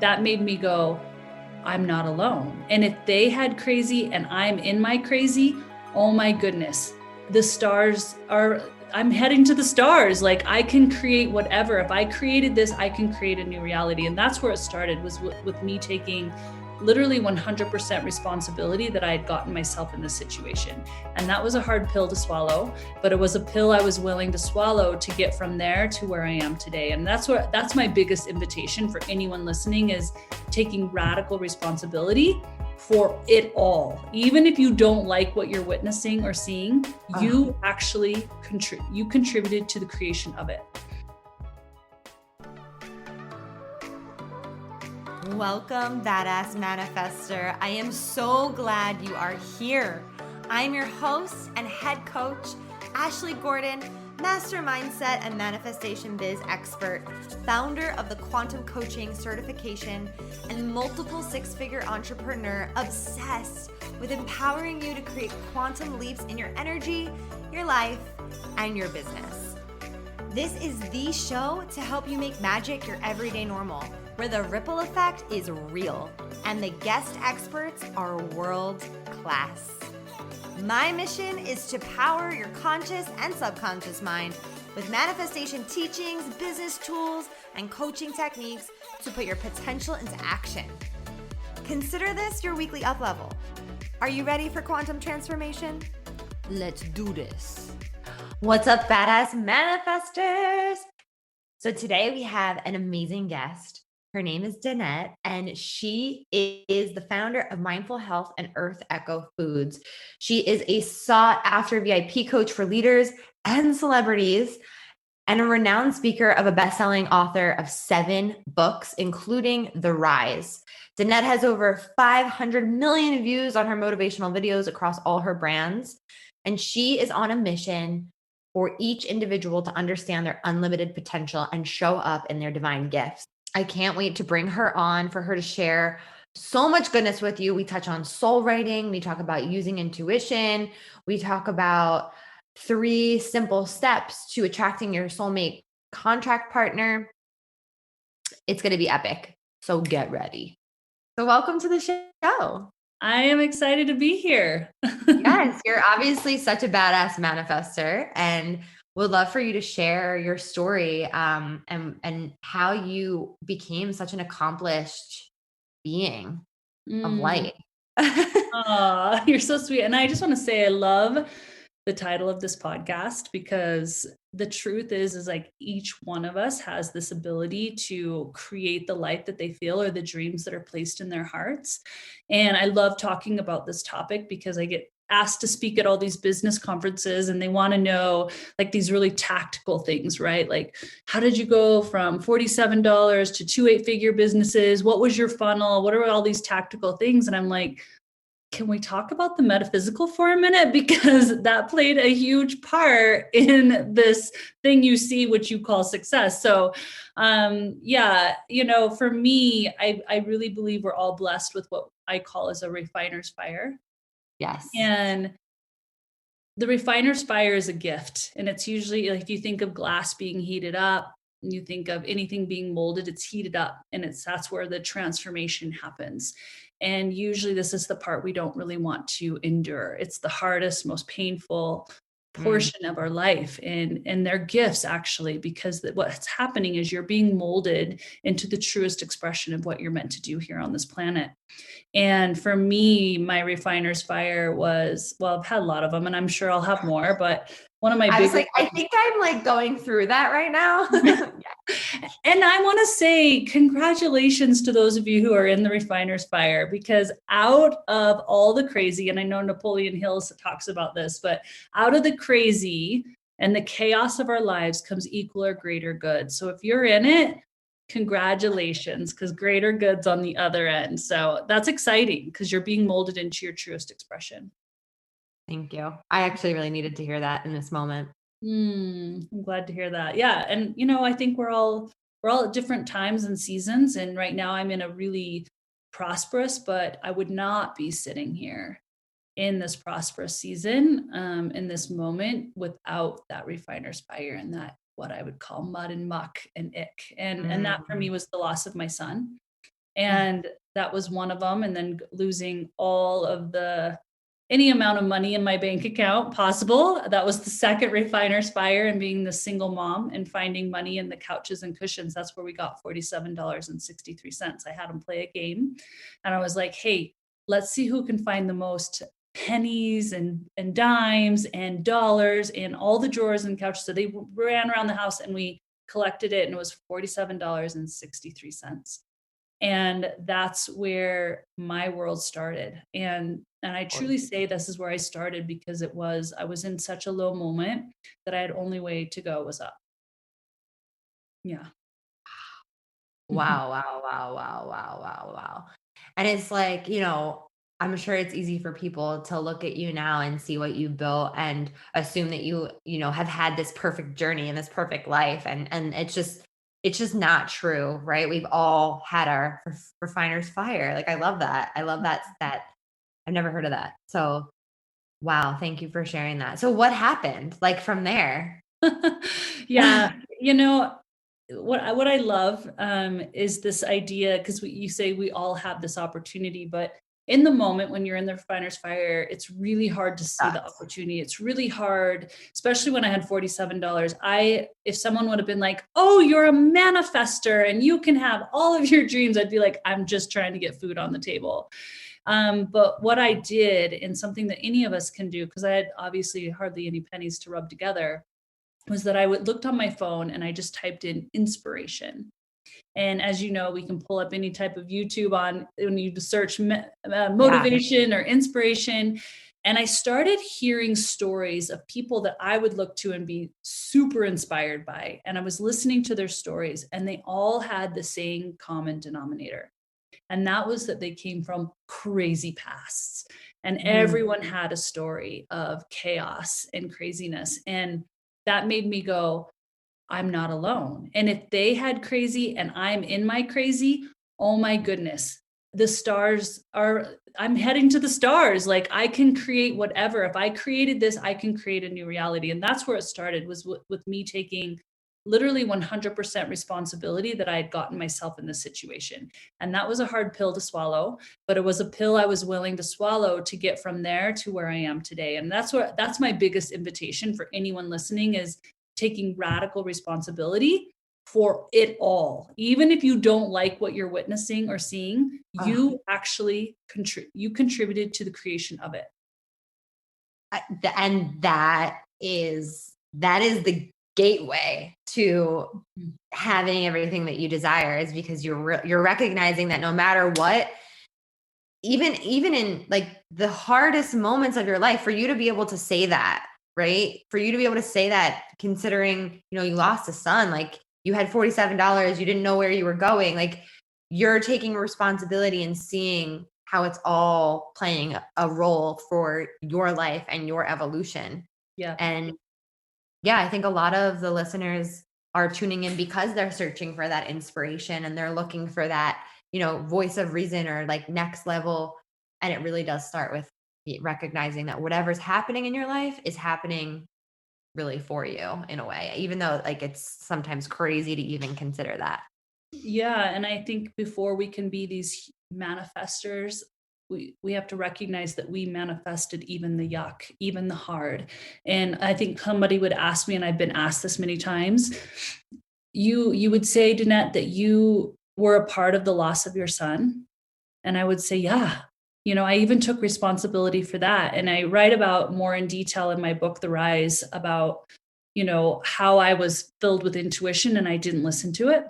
that made me go, I'm not alone. And if they had crazy and I'm in my crazy, oh my goodness, I'm heading to the stars. Like I can create whatever. If I created this, I can create a new reality. And that's where it started, was with me taking literally 100% responsibility that I had gotten myself in this situation. And that was a hard pill to swallow, but it was a pill I was willing to swallow to get from there to where I am today. And that's my biggest invitation for anyone listening, is taking radical responsibility for it all. Even if you don't like what you're witnessing or seeing, you actually contributed to the creation of it. Welcome, Badass Manifester. I am so glad you are here. I'm your host and head coach, Ashley Gordon, master mindset and manifestation biz expert, founder of the quantum coaching certification, and multiple six-figure entrepreneur obsessed with empowering you to create quantum leaps in your energy, your life, and your business. This is the show to help you make magic your everyday normal, where the ripple effect is real and the guest experts are world class. My mission is to power your conscious and subconscious mind with manifestation teachings, business tools, and coaching techniques to put your potential into action. Consider this your weekly up level. Are you ready for quantum transformation? Let's do this. What's up, badass manifestors? So today we have an amazing guest. Her name is Danette, and she is the founder of Mindful Health and Earth Echo Foods. She is a sought-after VIP coach for leaders and celebrities, and a renowned speaker of a best-selling author of 7 books, including The Rise. Danette has over 500 million views on her motivational videos across all her brands, and she is on a mission for each individual to understand their unlimited potential and show up in their divine gifts. I can't wait to bring her on for her to share so much goodness with you. We touch on soul writing. We talk about using intuition. We talk about 3 simple steps to attracting your soulmate contract partner. It's going to be epic. So get ready. So welcome to the show. I am excited to be here. Yes, you're obviously such a badass manifester, and would love for you to share your story and how you became such an accomplished being of light. Aw, you're so sweet. And I just want to say I love the title of this podcast, because the truth is like each one of us has this ability to create the life that they feel, or the dreams that are placed in their hearts. And I love talking about this topic because I get asked to speak at all these business conferences, and they want to know like these really tactical things, right? Like, how did you go from $47 to 2 8-figure businesses? What was your funnel? What are all these tactical things? And I'm like, can we talk about the metaphysical for a minute? Because that played a huge part in this thing you see, which you call success. So for me, I really believe we're all blessed with what I call as a refiner's fire. Yes. And the refiner's fire is a gift. And it's usually like, if you think of glass being heated up, and you think of anything being molded, it's heated up, and that's where the transformation happens. And usually this is the part we don't really want to endure. It's the hardest, most painful portion of our life. And they're gifts, actually, because what's happening is you're being molded into the truest expression of what you're meant to do here on this planet. And for me, my refiner's fire was, well, I've had a lot of them, and I'm sure I'll have more, but one of my I was like, I think I'm like going through that right now. And I want to say congratulations to those of you who are in the refiner's fire, because out of all the crazy, and I know Napoleon Hill talks about this, but out of the crazy and the chaos of our lives comes equal or greater good. So if you're in it, congratulations, because greater good's on the other end. So that's exciting, because you're being molded into your truest expression. Thank you. I actually really needed to hear that in this moment. I'm glad to hear that. Yeah. And, I think we're all at different times and seasons. And right now I'm in a really prosperous, but I would not be sitting here in this prosperous season, in this moment, without that refiner's fire and that what I would call mud and muck and ick. And that for me was the loss of my son. And that was one of them. And then losing all of any amount of money in my bank account possible. That was the second Refiner's Fire, and being the single mom and finding money in the couches and cushions. That's where we got $47.63. I had them play a game, and I was like, hey, let's see who can find the most pennies and dimes and dollars in all the drawers and couches. So they ran around the house and we collected it, and it was $47.63. And that's where my world started. And I truly say this is where I started, because I was in such a low moment that I had only way to go was up. Yeah. Wow, wow, wow, wow, wow, wow, wow. And it's like, I'm sure it's easy for people to look at you now and see what you built and assume that have had this perfect journey and this perfect life. And it's just not true, right? We've all had our Refiner's Fire. Like, I love that. I love that I've never heard of that. So, wow, thank you for sharing that. So what happened like from there? Yeah. What I love is this idea, because you say we all have this opportunity, but in the moment when you're in the Refiner's Fire, it's really hard to see the opportunity. It's really hard, especially when I had $47. If someone would have been like, oh, you're a manifester and you can have all of your dreams, I'd be like, I'm just trying to get food on the table. But what I did, and something that any of us can do, because I had obviously hardly any pennies to rub together, was that I looked on my phone and I just typed in inspiration. And as you know, we can pull up any type of YouTube when you search motivation or inspiration. And I started hearing stories of people that I would look to and be super inspired by. And I was listening to their stories, and they all had the same common denominator. And that was that they came from crazy pasts. And everyone had a story of chaos and craziness. And that made me go, I'm not alone. And if they had crazy and I'm in my crazy, oh my goodness, I'm heading to the stars. Like, I can create whatever. If I created this, I can create a new reality. And that's where it started, was with me taking literally 100% responsibility that I had gotten myself in this situation. And that was a hard pill to swallow, but it was a pill I was willing to swallow to get from there to where I am today. And that's my biggest invitation for anyone listening, is taking radical responsibility for it all. Even if you don't like what you're witnessing or seeing, you actually contributed to the creation of it. And that is the gateway to having everything that you desire, is because you're recognizing that no matter what, even in like the hardest moments of your life, for you to be able to say that, right? For you to be able to say that, considering, you lost a son, like you had $47, you didn't know where you were going, like you're taking responsibility and seeing how it's all playing a role for your life and your evolution. Yeah. And yeah, I think a lot of the listeners are tuning in because they're searching for that inspiration and they're looking for that, voice of reason or like next level. And it really does start with recognizing that whatever's happening in your life is happening really for you in a way, even though like it's sometimes crazy to even consider that. Yeah. And I think before we can be these manifestors, we have to recognize that we manifested even the yuck, even the hard. And I think somebody would ask me, and I've been asked this many times, you would say, Danette, that you were a part of the loss of your son. And I would say, yeah, I even took responsibility for that. And I write about more in detail in my book, The Rise, about, how I was filled with intuition and I didn't listen to it.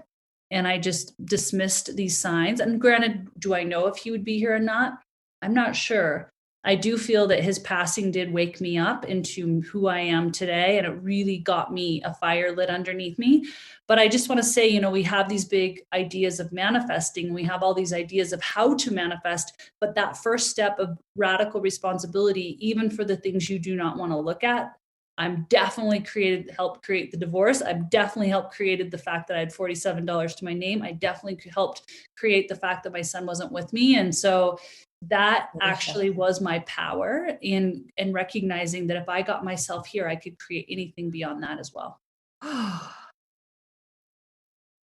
And I just dismissed these signs. And granted, do I know if he would be here or not? I'm not sure. I do feel that his passing did wake me up into who I am today. And it really got me a fire lit underneath me. But I just want to say, we have these big ideas of manifesting. We have all these ideas of how to manifest. But that first step of radical responsibility, even for the things you do not want to look at, I'm definitely helped create the divorce. I've definitely helped created the fact that I had $47 to my name. I definitely helped create the fact that my son wasn't with me. And so that actually was my power in recognizing that if I got myself here, I could create anything beyond that as well.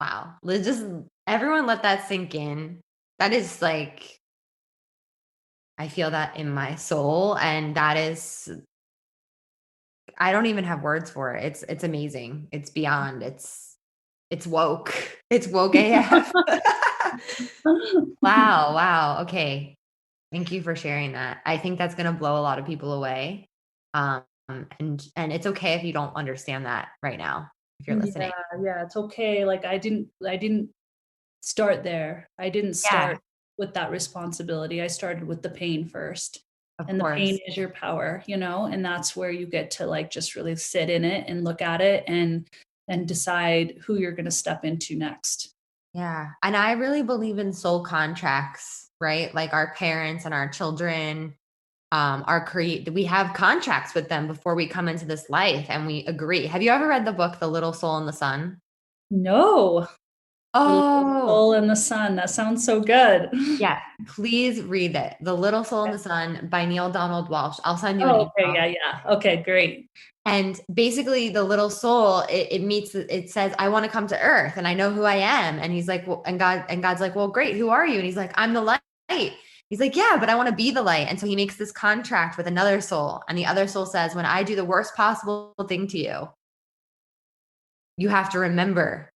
Wow. Just everyone let that sink in. like, I feel that in my soul. And that is, I don't even have words for it. It's amazing. It's beyond, it's woke. It's woke AF. Wow. Wow. Okay. Thank you for sharing that. I think that's going to blow a lot of people away. And it's okay if you don't understand that right now, if you're listening. Yeah, it's okay. Like I didn't start there. I didn't start with that responsibility. I started with the pain first. And the pain is your power, and that's where you get to like just really sit in it and look at it and decide who you're going to step into next. Yeah. And I really believe in soul contracts, right? Like our parents and our children we have contracts with them before we come into this life and we agree. Have you ever read the book, The Little Soul in the Sun? No. The Little Oh, Soul in the Sun. That sounds so good. yeah. Please read it. The Little Soul in the Sun by Neil Donald Walsh. I'll send you an email. Okay. Yeah. Okay, great. And basically the little soul, it says, I want to come to earth and I know who I am. And he's like, well, and God's like, well, great. Who are you? And he's like, I'm the light. He's like, yeah, but I want to be the light. And so he makes this contract with another soul. And the other soul says, when I do the worst possible thing to you, you have to remember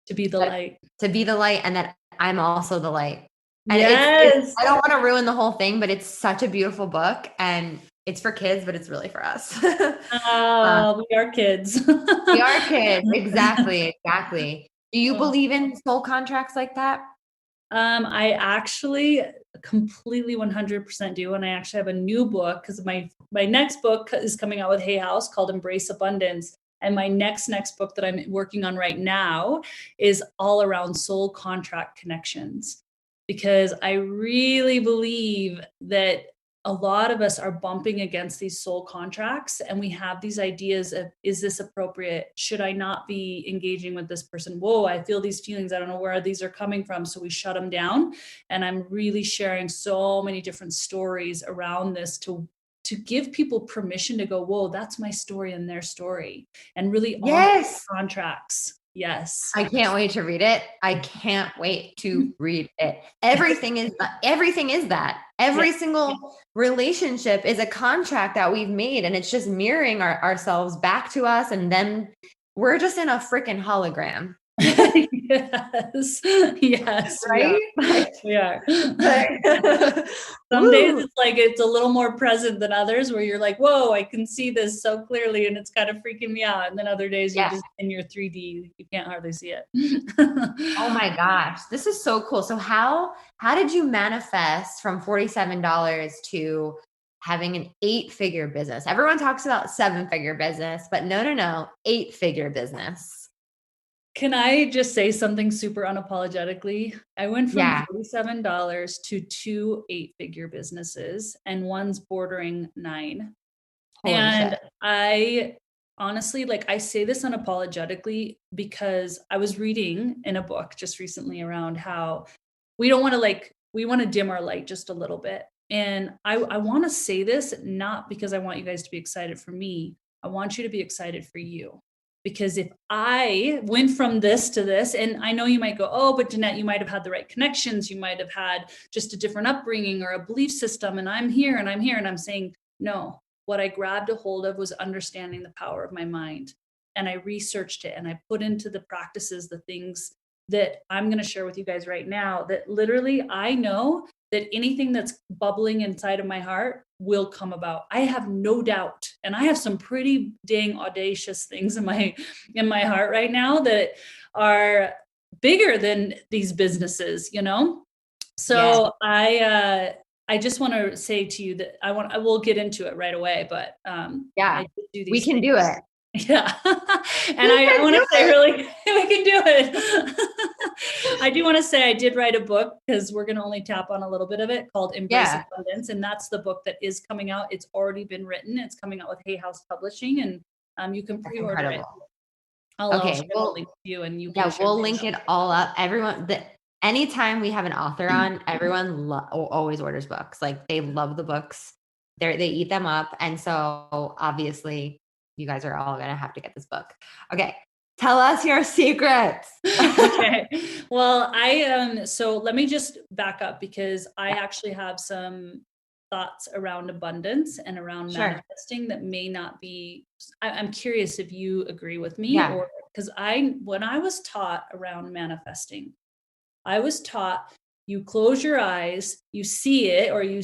to be the light, and that I'm also the light. And yes. I don't want to ruin the whole thing, but it's such a beautiful book and it's for kids, but it's really for us. We are kids. We are kids. Exactly. Do you believe in soul contracts like that? I actually completely 100% do. And I actually have a new book because my next book is coming out with Hay House called Embrace Abundance. And my next book that I'm working on right now is all around soul contract connections, because I really believe that a lot of us are bumping against these soul contracts and we have these ideas of, is this appropriate? Should I not be engaging with this person? Whoa, I feel these feelings. I don't know where these are coming from. So we shut them down. And I'm really sharing so many different stories around this to give people permission to go, whoa, that's my story and their story. And really honor contracts. Yes. I can't wait to read it. Everything is that. Every single relationship is a contract that we've made, and it's just mirroring ourselves back to us. And then we're just in a freaking hologram. Yes. Right? We are. Some days it's like it's a little more present than others where you're like, whoa, I can see this so clearly and it's kind of freaking me out. And then other days you're just in your 3D, you can't hardly see it. Oh my gosh, this is so cool. So how did you manifest from $47 to having an 8-figure business? Everyone talks about 7-figure business, but no, 8-figure business. Can I just say something super unapologetically? I went from $47 to 2 8-figure businesses, and one's bordering 9. And I honestly, like, I say this unapologetically because I was reading in a book just recently around how we want to dim our light just a little bit. And I want to say this not because I want you guys to be excited for me. I want you to be excited for you. Because if I went from this to this, and I know you might go, oh, but Danette, you might have had the right connections. You might have had just a different upbringing or a belief system. And I'm here. And I'm saying, no, what I grabbed a hold of was understanding the power of my mind. And I researched it and I put into the practices, the things that I'm going to share with you guys right now, that literally I know that anything that's bubbling inside of my heart will come about. I have no doubt. And I have some pretty dang audacious things in my heart right now that are bigger than these businesses, So I just want to say to you that I will get into it right away, but we can do it. Yeah. And I want to say really, we can do it. I do want to say I did write a book, because we're going to only tap on a little bit of it, called Embrace Abundance. And that's the book that is coming out. It's already been written. It's coming out with Hay House Publishing, and you can pre-order it. I'll share the link to you, and you can we'll link it all up. Everyone, anytime we have an author on, everyone always orders books. Like, they love the books. They eat them up. And so obviously you guys are all going to have to get this book. Okay. Tell us your secrets. Okay. Well, so let me just back up because I actually have some thoughts around abundance and around manifesting that may not be, I'm curious if you agree with me, or because when I was taught around manifesting, I was taught you close your eyes, you see it, or you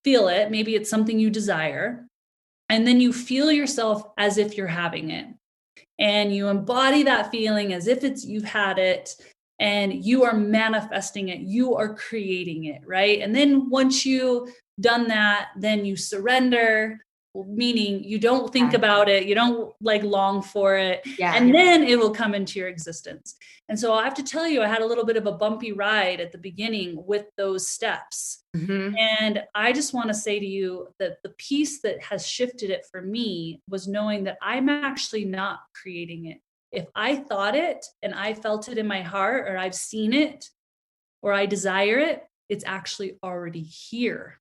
feel it. Maybe it's something you desire. And then you feel yourself as if you're having it. And you embody that feeling as if you've had it, and you are manifesting it. You are creating it, right? And then once you done that, then you surrender, meaning you don't think about it, you don't like long for it, and then it will come into your existence. And so I have to tell you, I had a little bit of a bumpy ride at the beginning with those steps. And I just want to say to you that the piece that has shifted it for me was knowing that I'm actually not creating it. If I thought it and I felt it in my heart, or I've seen it, or I desire it, it's actually already here.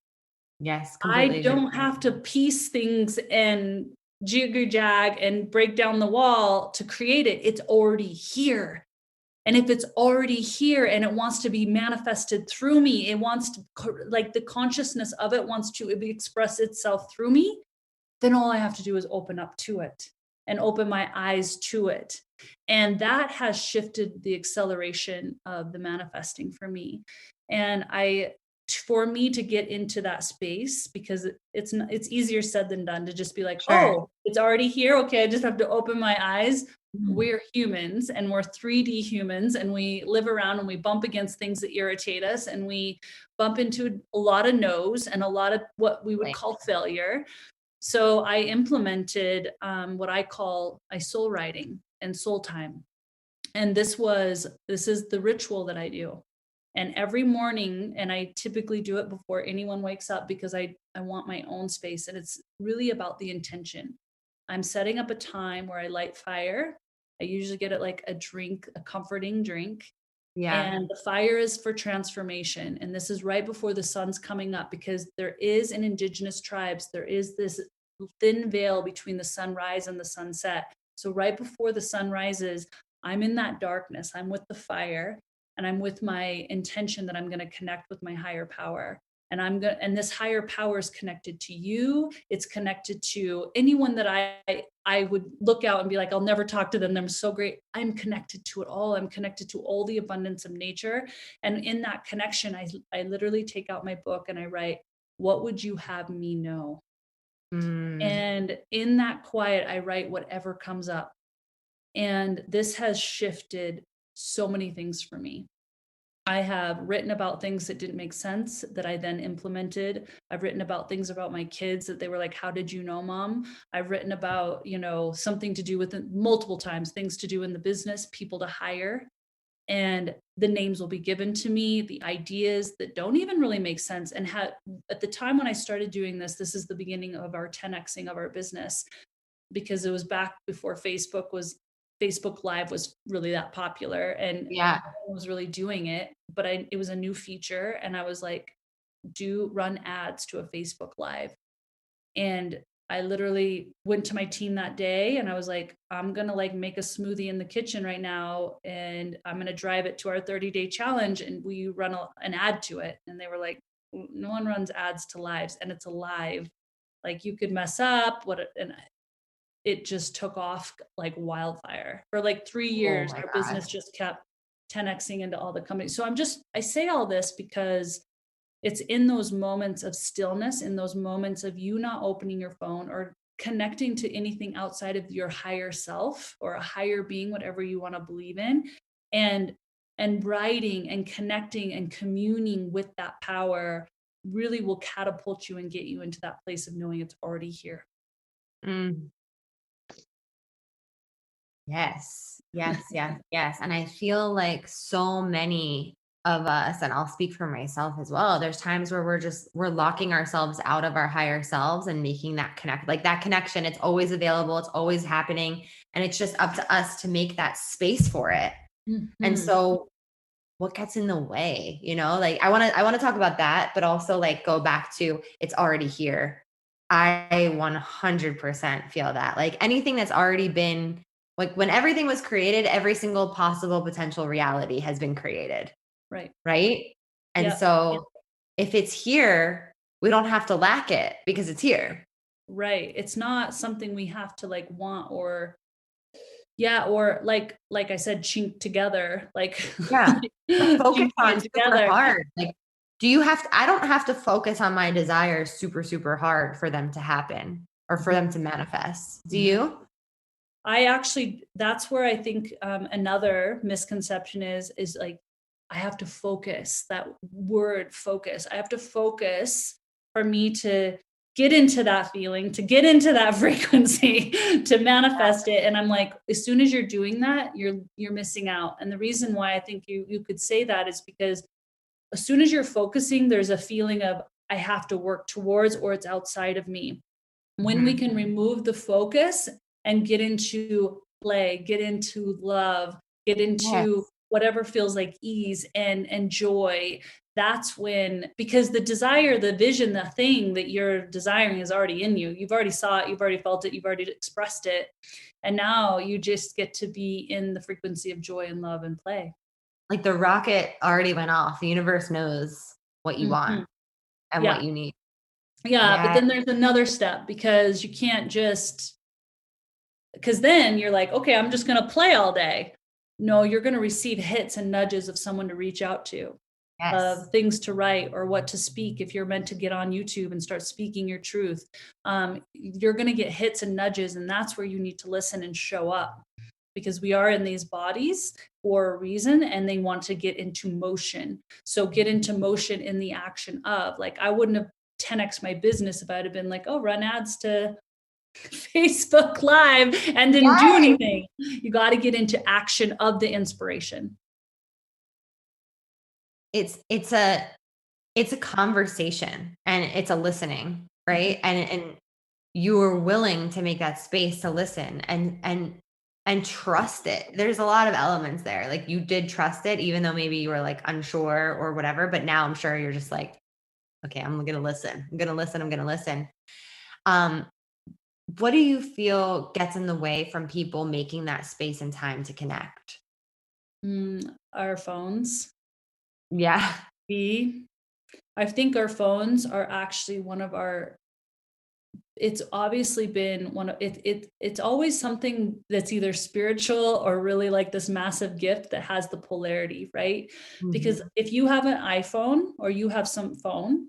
Yes, completely. I don't have to piece things and jigger jag and break down the wall to create it. It's already here. And if it's already here and it wants to be manifested through me, it wants to, like, the consciousness of it wants to express itself through me, then all I have to do is open up to it and open my eyes to it. And that has shifted the acceleration of the manifesting for me. And for me to get into that space, because it's easier said than done to just be like, oh, it's already here. Okay, I just have to open my eyes. We're humans, and we're 3D humans, and we live around and we bump against things that irritate us, and we bump into a lot of no's and a lot of what we would call failure. So I implemented what I call soul writing and soul time. And this is the ritual that I do. And every morning, and I typically do it before anyone wakes up, because I want my own space. And it's really about the intention. I'm setting up a time where I light fire. I usually get it like a comforting drink. And the fire is for transformation. And this is right before the sun's coming up, because there is in indigenous tribes, there is this thin veil between the sunrise and the sunset. So right before the sun rises, I'm in that darkness. I'm with the fire, and I'm with my intention that I'm going to connect with my higher power. And this higher power is connected to you. It's connected to anyone that I would look out and be like, I'll never talk to them. They're so great. I'm connected to it all. I'm connected to all the abundance of nature. And in that connection, I literally take out my book and I write, what would you have me know? And in that quiet, I write whatever comes up. And this has shifted so many things for me. I have written about things that didn't make sense that I then implemented. I've written about things about my kids that they were like, how did you know, Mom? I've written about, something to do with multiple times, things to do in the business, people to hire. And the names will be given to me, the ideas that don't even really make sense. And at the time when I started doing this is the beginning of our 10Xing of our business, because it was back before Facebook Live was really that popular, and I was really doing it, but it was a new feature, and I was like, run ads to a Facebook Live. And I literally went to my team that day and I was like, I'm going to make a smoothie in the kitchen right now, and I'm going to drive it to our 30-day challenge, and we run an ad to it. And they were like, no one runs ads to lives, and it's a live. Like, you could mess up and it just took off like wildfire. For like 3 years, our business just kept 10Xing into all the companies. So I say all this because it's in those moments of stillness, in those moments of you not opening your phone or connecting to anything outside of your higher self or a higher being, whatever you want to believe in, and writing and connecting and communing with that power really will catapult you and get you into that place of knowing it's already here. Yes. And I feel like so many of us, and I'll speak for myself as well, there's times where we're locking ourselves out of our higher selves and making that that connection. It's always available. It's always happening. And it's just up to us to make that space for it. And so what gets in the way, I want to talk about that, but also go back to, it's already here. I 100% feel that anything that's already been Like when everything was created, every single possible potential reality has been created. Right. Right. And so if it's here, we don't have to lack it because it's here. Right. It's not something we have to like want or like I said, chink together, like Yeah. Or focus chink on it super together. hard. Like, I don't have to focus on my desires super, super hard for them to happen or for them to manifest. Do you? That's where I think another misconception is like, I have to focus, that word focus. I have to focus for me to get into that feeling, to get into that frequency, to manifest it. And I'm like, as soon as you're doing that, you're missing out. And the reason why I think you could say that is because as soon as you're focusing, there's a feeling of I have to work towards, or it's outside of me. When we can remove the focus and get into play, get into love, get into whatever feels like ease and joy, that's when, because the desire, the vision, the thing that you're desiring is already in you. You've already saw it, you've already felt it, you've already expressed it. And now you just get to be in the frequency of joy and love and play. Like the rocket already went off. The universe knows what you want and what you need. Yeah, but then there's another step, because you can't just, because then you're like, okay, I'm just going to play all day. No, you're going to receive hits and nudges of someone to reach out to, of things to write or what to speak. If you're meant to get on YouTube and start speaking your truth, you're going to get hits and nudges. And that's where you need to listen and show up, because we are in these bodies for a reason, and they want to get into motion. So get into motion in the action of, like, I wouldn't have 10x my business if I'd have been like, oh, run ads to Facebook Live and didn't do anything. You got to get into action of the inspiration. It's a conversation, and it's a listening, right? And you are willing to make that space to listen and trust it. There's a lot of elements there. Like you did trust it, even though maybe you were like unsure or whatever, but now I'm sure you're just like, okay, I'm going to listen. I'm going to listen. I'm going to listen. What do you feel gets in the way from people making that space and time to connect? Our phones. Yeah. I think our phones are actually it's obviously been it's always something that's either spiritual or really like this massive gift that has the polarity, right? Because if you have an iPhone or you have some phone,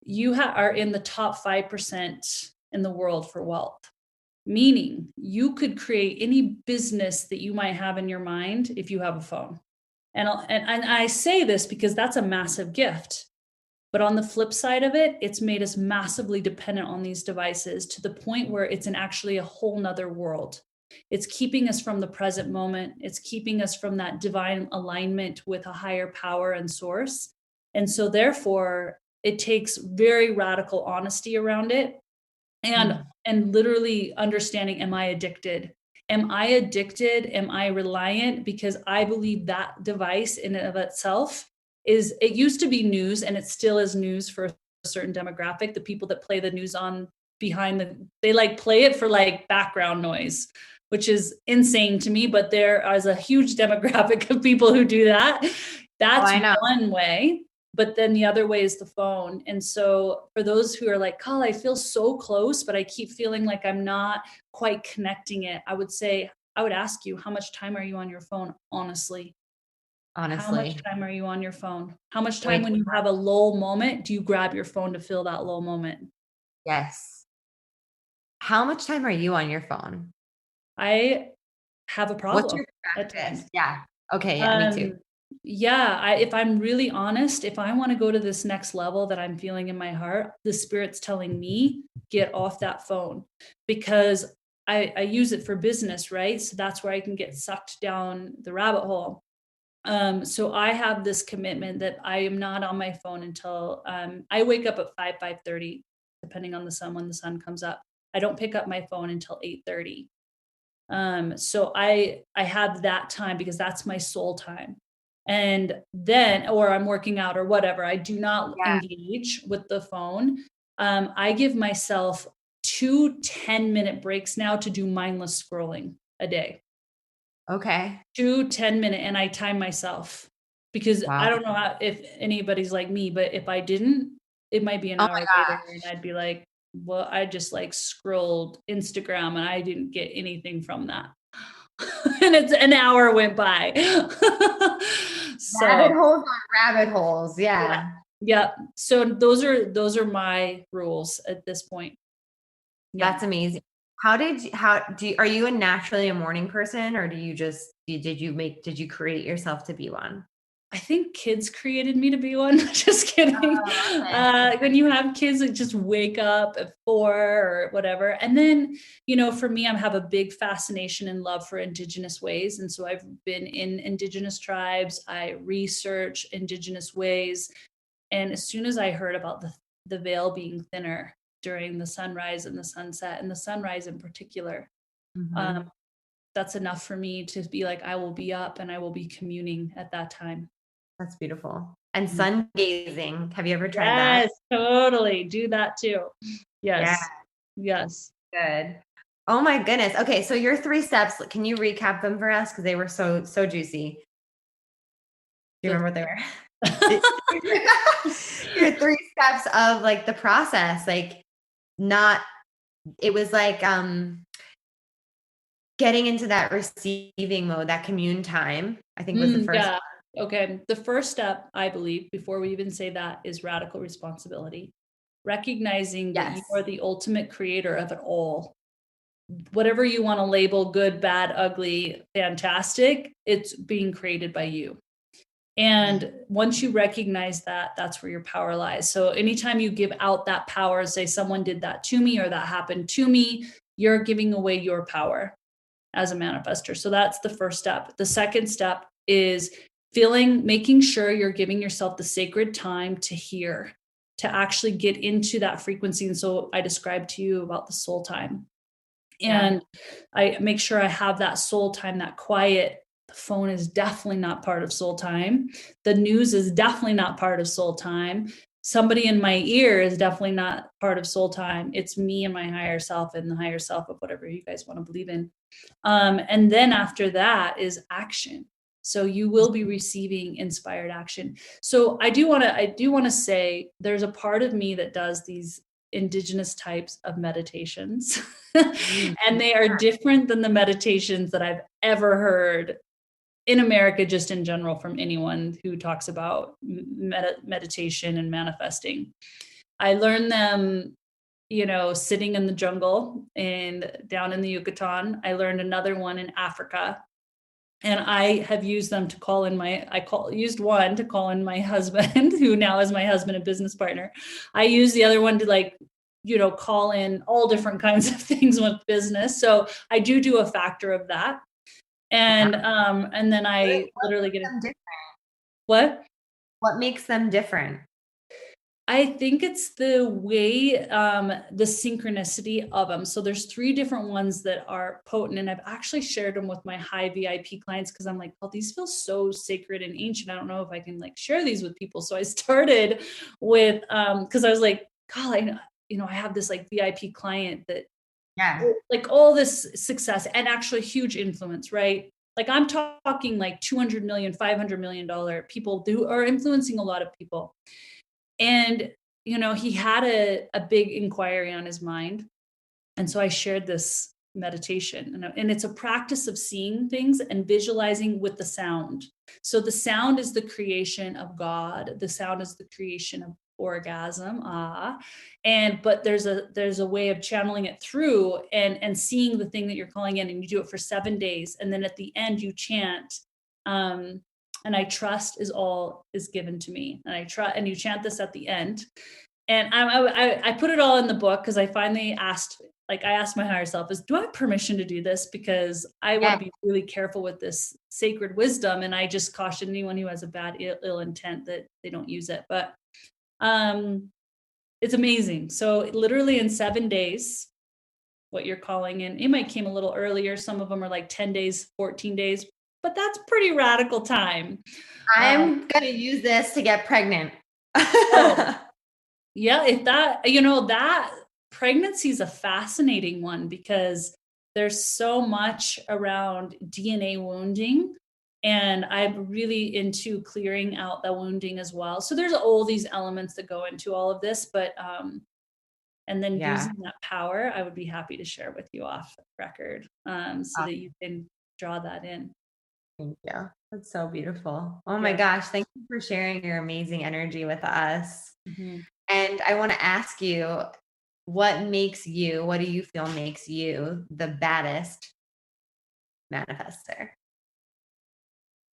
you are in the top 5% in the world for wealth. Meaning you could create any business that you might have in your mind if you have a phone. And I say this because that's a massive gift. But on the flip side of it, it's made us massively dependent on these devices to the point where it's actually a whole nother world. It's keeping us from the present moment. It's keeping us from that divine alignment with a higher power and source. And so therefore, it takes very radical honesty around it, and literally understanding, am I addicted? Am I addicted? Am I reliant? Because I believe that device in and of itself it used to be news, and it still is news for a certain demographic. The people that play the news on they like play it for like background noise, which is insane to me, but there is a huge demographic of people who do that. That's one way. But then the other way is the phone. And so for those who are like, Carl, I feel so close, but I keep feeling like I'm not quite connecting it, I would ask you, how much time are you on your phone? Honestly, how much time are you on your phone? How much time when you have a lull moment, do you grab your phone to fill that lull moment? Yes. How much time are you on your phone? I have a problem. What's your practice? Yeah. Okay. Yeah, me too. Yeah, if I'm really honest, if I want to go to this next level that I'm feeling in my heart, the spirit's telling me, get off that phone, because I use it for business, right? So that's where I can get sucked down the rabbit hole. So I have this commitment that I am not on my phone until I wake up at 5:30, depending on when the sun comes up. I don't pick up my phone until 8:30. So I have that time because that's my soul time. And then, or I'm working out or whatever, I do not engage with the phone. I give myself 2 10-minute breaks now to do mindless scrolling a day. Okay. 2 10-minute, and I time myself because Wow. I don't know if anybody's like me, but if I didn't, it might be an Oh hour my later gosh. and I'd be like, well, I just like scrolled Instagram and I didn't get anything from that. And it's an hour went by. Rabbit So holes on rabbit holes. yeah. Yeah. Yeah. So those are my rules at this point. Yeah. That's amazing. Are you naturally a morning person, or did you create yourself to be one? I think kids created me to be one. Just kidding. Oh, okay. When you have kids that just wake up at 4 or whatever. And then, for me, I have a big fascination and love for Indigenous ways. And so I've been in Indigenous tribes. I research Indigenous ways. And as soon as I heard about the veil being thinner during the sunrise and the sunset, and the sunrise in particular, Mhm. um, that's enough for me to be like, I will be up and I will be communing at that time. That's beautiful. And Mhm. sun gazing. Have you ever tried that? Yes, totally. Do that too. Yeah, Yes. Yes. good. Oh my goodness. Okay, so your 3 steps, can you recap them for us? Because they were so juicy. Do you The remember what they were? Your 3 steps of, like, the process, like, not it was like, getting into that receiving mode, that commune time, I think was the first Yeah. Okay. The first step, I believe, before we even say that, is radical responsibility. Recognizing that you Yes. are the ultimate creator of it all. Whatever you want to label good, bad, ugly, fantastic, it's being created by you. And once you recognize that, that's where your power lies. So anytime you give out that power, say someone did that to me or that happened to me, you're giving away your power as a manifester. So that's the first step. The second step is making sure you're giving yourself the sacred time to hear, to actually get into that frequency. And so I described to you about the soul time. Yeah. And I make sure I have that soul time, that quiet. The phone is definitely not part of soul time. The news is definitely not part of soul time. Somebody in my ear is definitely not part of soul time. It's me and my higher self and the higher self of whatever you guys want to believe in. And then after that is action. So you will be receiving inspired action. So I do want to say there's a part of me that does these indigenous types of meditations. Mm. And they are different than the meditations that I've ever heard in America, just in general, from anyone who talks about meditation and manifesting. I learned them, sitting in the jungle and down in the Yucatan. I learned another one in Africa. And I have used them to used one to call in my husband, who now is my husband and business partner. I use the other one to call in all different kinds of things with business. So I do a factor of that. And then I What literally makes get them different? what? What makes them different? I think it's the way, the synchronicity of them. So there's 3 different ones that are potent, and I've actually shared them with my high VIP clients because I'm like, well, these feel so sacred and ancient. I don't know if I can share these with people. So I started with, because I was like, God, I have this VIP client that Yeah. all this success and actually huge influence, right? Like I'm talking like 200 million, $500 million people who are influencing a lot of people. And, he had a big inquiry on his mind. And so I shared this meditation, and it's a practice of seeing things and visualizing with the sound. So the sound is the creation of God. The sound is the creation of orgasm. But there's a way of channeling it through and seeing the thing that you're calling in, and you do it for 7 days. And then at the end you chant, and I trust is all is given to me. And I trust, and you chant this at the end. And I put it all in the book because I finally asked my higher self do I have permission to do this? Because I want to be really careful with this sacred wisdom. And I just caution anyone who has a bad ill intent that they don't use it. But it's amazing. So literally in 7 days, what you're calling in, it might came a little earlier. Some of them are like 10 days, 14 days, but that's pretty radical time. I'm gonna use this to get pregnant. Oh, yeah, if that pregnancy is a fascinating one because there's so much around DNA wounding, and I'm really into clearing out the wounding as well. So there's all these elements that go into all of this, but and then Yeah. using that power, I would be happy to share with you off record, so that you can draw that in. Thank you. That's so beautiful. Oh my Yeah. gosh. Thank you for sharing your amazing energy with us. Mhm. And I want to ask you, what do you feel makes you the baddest manifester?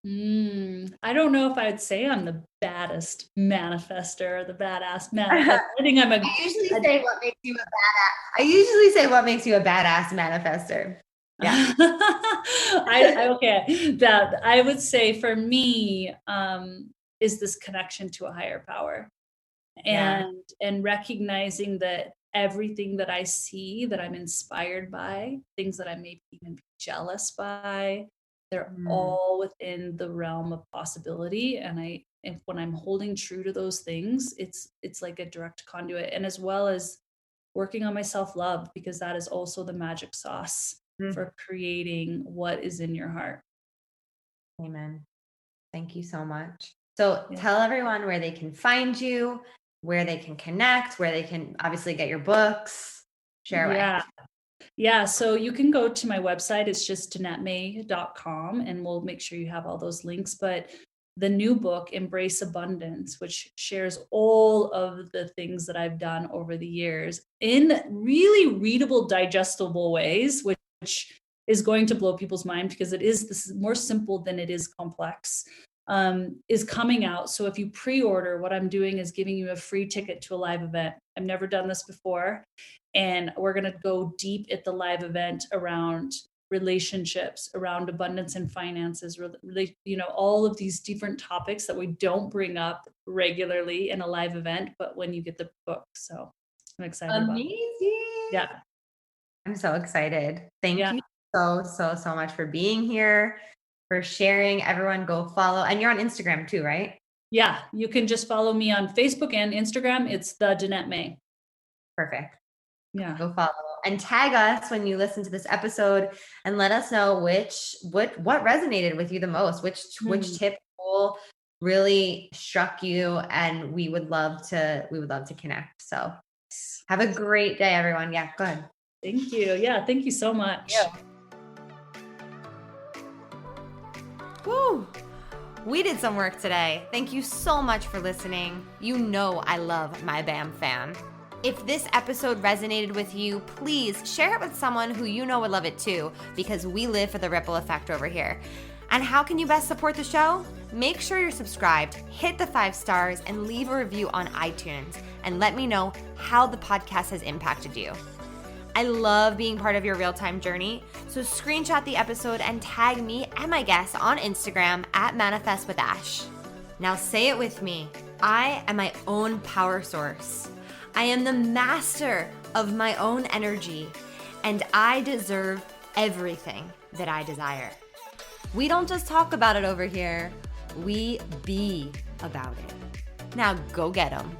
I don't know if I'd say I'm the baddest manifester or the badass manifester. I think I'm I usually say what makes you a badass. I usually say what makes you a badass manifester. Yeah. Okay. That I would say for me, is this connection to a higher power, Yeah. and recognizing that everything that I see that I'm inspired by, things that I may even be jealous by, they're Mm, all within the realm of possibility. And when I'm holding true to those things, it's like a direct conduit. And as well as working on my self-love, because that is also the magic sauce mm. for creating what is in your heart. Amen. Thank you so much. So Yeah. tell everyone where they can find you, where they can connect, where they can obviously get your books. Share away. Yeah. Yeah, so you can go to my website. It's just danettemay.com, and we'll make sure you have all those links. But the new book, Embrace Abundance, which shares all of the things that I've done over the years in really readable, digestible ways, which is going to blow people's mind, because this is more simple than it is complex, is coming out. So if you pre-order, what I'm doing is giving you a free ticket to a live event. I've never done this before. And we're going to go deep at the live event around relationships, around abundance and finances, all of these different topics that we don't bring up regularly in a live event, but when you get the book. So I'm excited about it. Amazing. Yeah. I'm so excited. Thank Yeah. you so much for being here, for sharing. Everyone go follow. And you're on Instagram too, right? Yeah. You can just follow me on Facebook and Instagram. It's the Danette May. Perfect. Yeah. Go follow and tag us when you listen to this episode and let us know what resonated with you the most, which tip tool really struck you, and we would love to connect. So have a great day, everyone. Yeah, go ahead. Thank you. Yeah. Thank you so much. Yeah. Woo! We did some work today. Thank you so much for listening. You know I love my BAM fam. If this episode resonated with you, please share it with someone who you know would love it too, because we live for the ripple effect over here. And how can you best support the show? Make sure you're subscribed, hit the 5 stars, and leave a review on iTunes, and let me know how the podcast has impacted you. I love being part of your real-time journey, so screenshot the episode and tag me and my guests on Instagram at ManifestWithAsh. Now say it with me. I am my own power source. I am the master of my own energy, and I deserve everything that I desire. We don't just talk about it over here, we be about it. Now go get 'em.